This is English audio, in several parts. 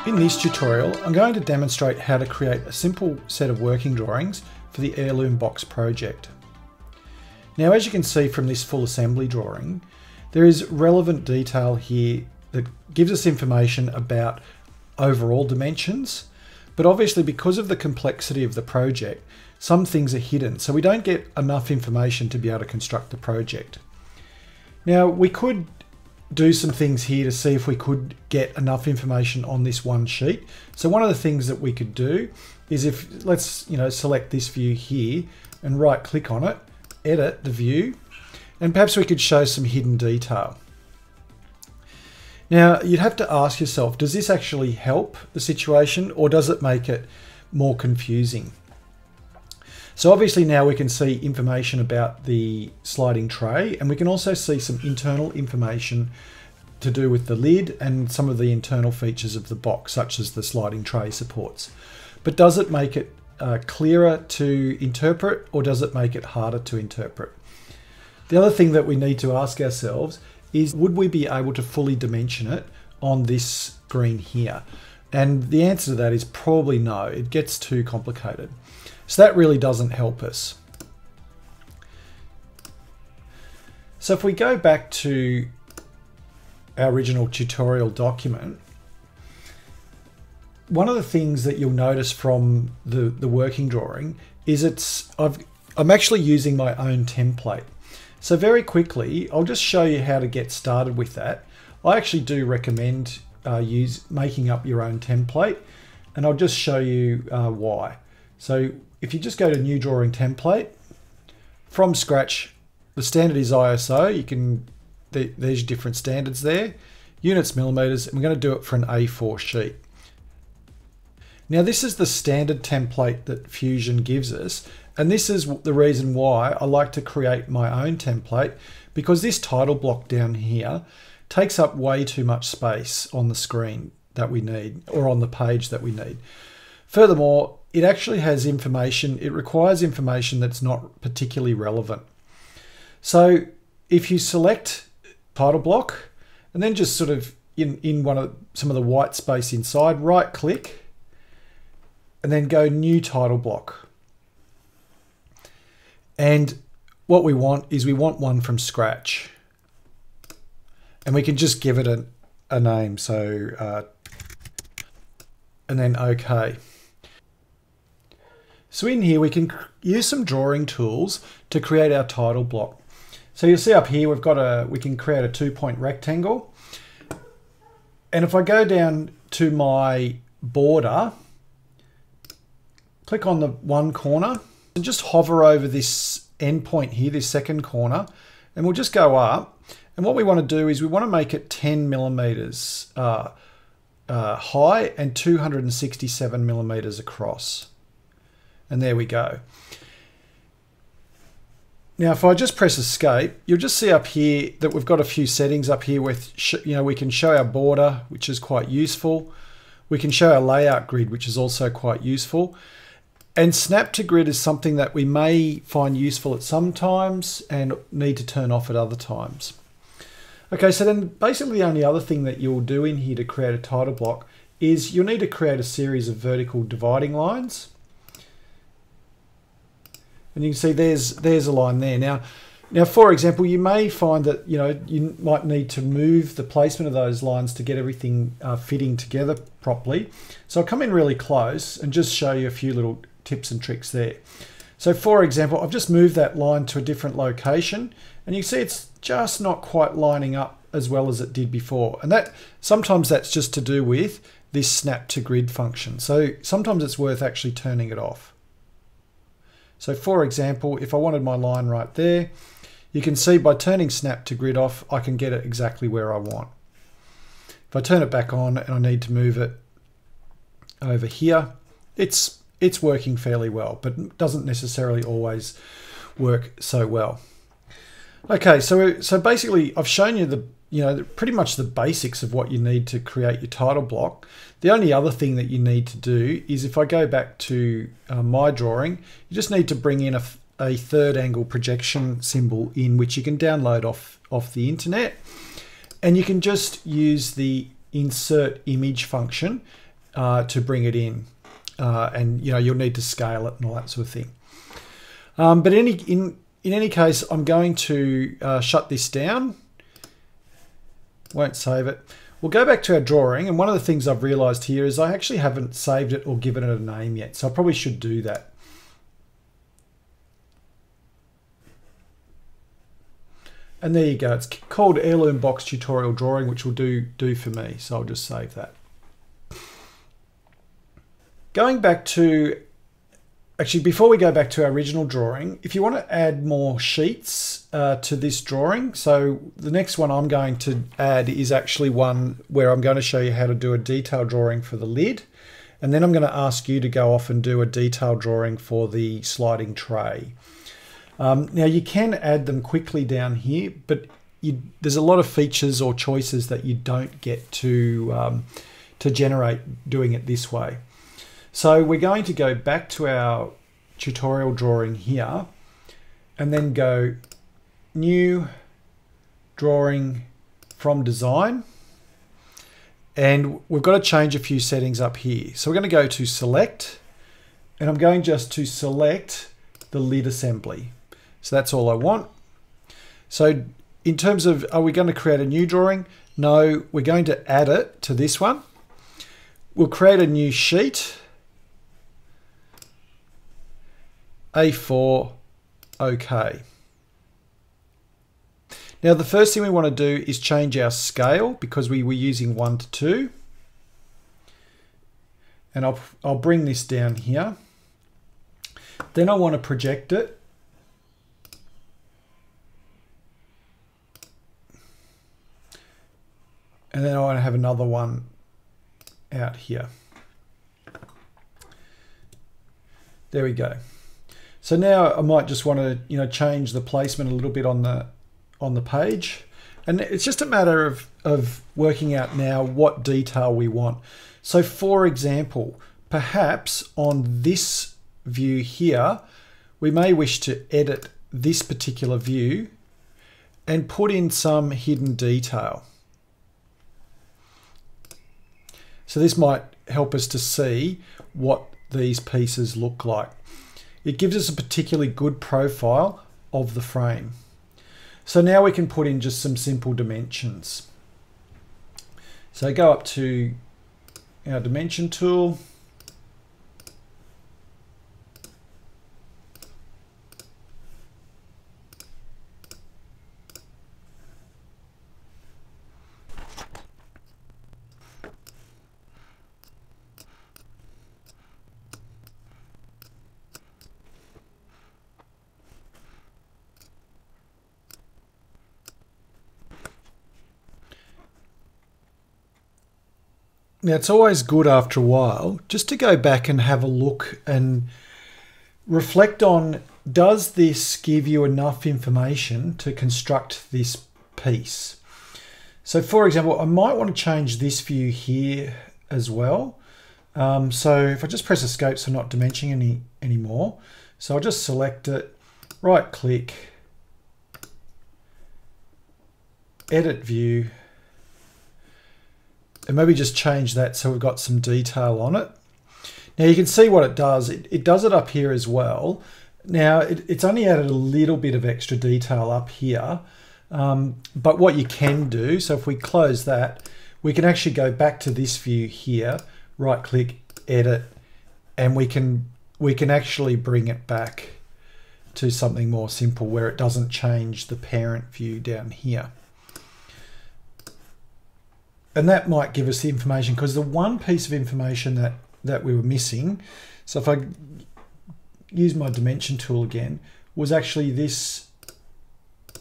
In this tutorial, I'm going to demonstrate how to create a simple set of working drawings for the Heirloom box project. Now, as you can see from this full assembly drawing, there is relevant detail here that gives us information about overall dimensions, but obviously because of the complexity of the project, some things are hidden, so we don't get enough information to be able to construct the project. Now, we could do some things here to see if we could get enough information on this one sheet. So one of the things that we could do is let's select this view here and right click on it, edit the view, and perhaps we could show some hidden detail. Now you'd have to ask yourself, does this actually help the situation or does it make it more confusing? So obviously now we can see information about the sliding tray, and we can also see some internal information to do with the lid and some of the internal features of the box, such as the sliding tray supports. But does it make it clearer to interpret, or does it make it harder to interpret? The other thing that we need to ask ourselves is, would we be able to fully dimension it on this screen here? And the answer to that is probably no. It gets too complicated. So that really doesn't help us. So if we go back to our original tutorial document, one of the things that you'll notice from the working drawing is I'm actually using my own template. So very quickly, I'll just show you how to get started with that. I actually do recommend making up your own template, and I'll just show you why. So if you just go to New Drawing Template, from scratch, the standard is ISO. There's different standards there, units, millimeters, and we're going to do it for an A4 sheet. Now this is the standard template that Fusion gives us, and this is the reason why I like to create my own template, because this title block down here takes up way too much space on the screen that we need, or on the page that we need. Furthermore, it actually has information, it requires information that's not particularly relevant. So if you select title block and then just sort of in some of the white space inside, right click and then go new title block. And what we want is we want one from scratch. And we can just give it a name, so and then OK. So in here we can use some drawing tools to create our title block. So you'll see up here we can create a 2-point rectangle. And if I go down to my border, click on the one corner and just hover over this end point here, this second corner, and we'll just go up. And what we want to do is we want to make it 10 millimeters high and 267 millimeters across. And there we go. Now, if I just press escape, you'll just see up here that we've got a few settings up here with, we can show our border, which is quite useful. We can show our layout grid, which is also quite useful. And snap to grid is something that we may find useful at some times and need to turn off at other times. Okay, so then basically the only other thing that you'll do in here to create a title block is you'll need to create a series of vertical dividing lines. And you can see there's a line there. Now, for example, you may find that you might need to move the placement of those lines to get everything fitting together properly. So I'll come in really close and just show you a few little tips and tricks there. So for example, I've just moved that line to a different location, and you can see it's just not quite lining up as well as it did before. And sometimes that's just to do with this snap to grid function. So sometimes it's worth actually turning it off. So for example, if I wanted my line right there, you can see by turning snap to grid off, I can get it exactly where I want. If I turn it back on and I need to move it over here, it's working fairly well, but doesn't necessarily always work so well. Okay, so basically I've shown you pretty much the basics of what you need to create your title block. The only other thing that you need to do is, if I go back to my drawing, you just need to bring in a third angle projection symbol in, which you can download off the internet, and you can just use the insert image function to bring it in. And you'll need to scale it and all that sort of thing. But in any case, I'm going to shut this down. Won't save it. We'll go back to our drawing, and one of the things I've realized here is I actually haven't saved it or given it a name yet, so I probably should do that. And there you go. It's called Heirloom Box Tutorial Drawing, which will do for me, so I'll just save that. Going back to, actually before we go back to our original drawing, if you want to add more sheets to this drawing, so the next one I'm going to add is actually one where I'm going to show you how to do a detail drawing for the lid, and then I'm going to ask you to go off and do a detail drawing for the sliding tray. Now you can add them quickly down here, but there's a lot of features or choices that you don't get to generate doing it this way. So we're going to go back to our tutorial drawing here and then go new drawing from design. And we've got to change a few settings up here. So we're going to go to select, and I'm going just to select the lid assembly. So that's all I want. So in terms of, are we going to create a new drawing? No, we're going to add it to this one. We'll create a new sheet. A4, OK. Now the first thing we want to do is change our scale because we were using 1:2. And I'll bring this down here. Then I want to project it. And then I want to have another one out here. There we go. So now I might just want to, change the placement a little bit on the page. And it's just a matter of working out now what detail we want. So for example, perhaps on this view here, we may wish to edit this particular view and put in some hidden detail. So this might help us to see what these pieces look like. It gives us a particularly good profile of the frame. So now we can put in just some simple dimensions. So go up to our dimension tool. Now it's always good after a while just to go back and have a look and reflect on, does this give you enough information to construct this piece? So for example, I might want to change this view here as well. So if I just press escape, so I'm not dimensioning anymore. So I'll just select it, right click, edit view, and maybe just change that so we've got some detail on it. Now you can see what it does. It does it up here as well. Now it's only added a little bit of extra detail up here, but what you can do, so if we close that, we can actually go back to this view here, right click, edit, and we can actually bring it back to something more simple where it doesn't change the parent view down here. And that might give us the information, because the one piece of information that we were missing, so if I use my dimension tool again, was actually this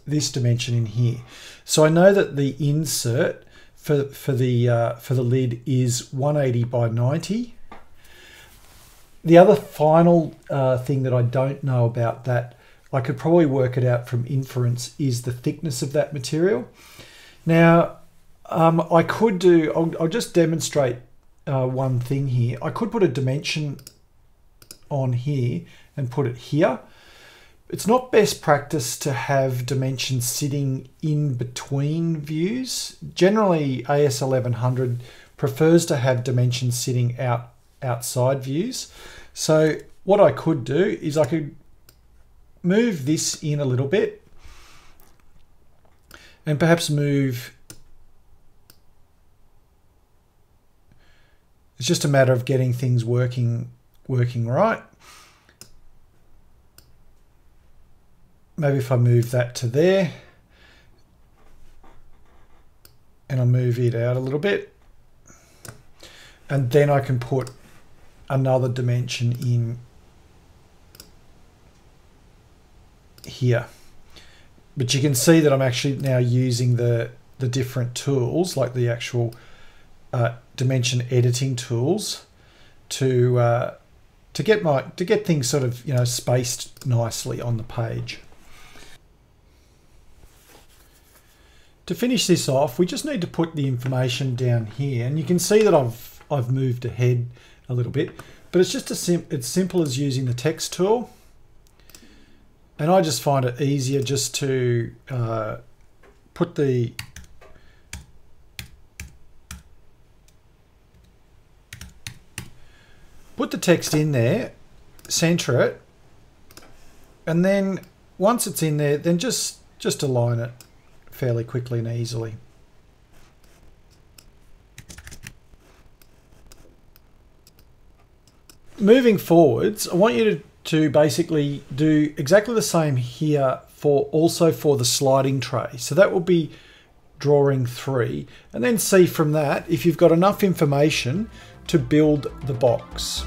dimension in here. So I know that the insert for the lid is 180 by 90. The other final thing that I don't know about that, I could probably work it out from inference, is the thickness of that material. Now, I could do, I'll just demonstrate one thing here. I could put a dimension on here and put it here. It's not best practice to have dimensions sitting in between views. Generally, AS 1100 prefers to have dimensions sitting outside views. So what I could do is I could move this in a little bit and perhaps move. It's just a matter of getting things working right. Maybe if I move that to there and I'll move it out a little bit, and then I can put another dimension in here. But you can see that I'm actually now using the different tools, like the actual dimension editing tools, to get things sort of, you know, spaced nicely on the page. To finish this off, we just need to put the information down here, and you can see that I've moved ahead a little bit, but it's just it's simple as using the text tool, and I just find it easier just to put the text in there, center it, and then once it's in there, then just align it fairly quickly and easily. Moving forwards, I want you to basically do exactly the same here also for the sliding tray. So that will be drawing 3, and then see from that if you've got enough information to build the box.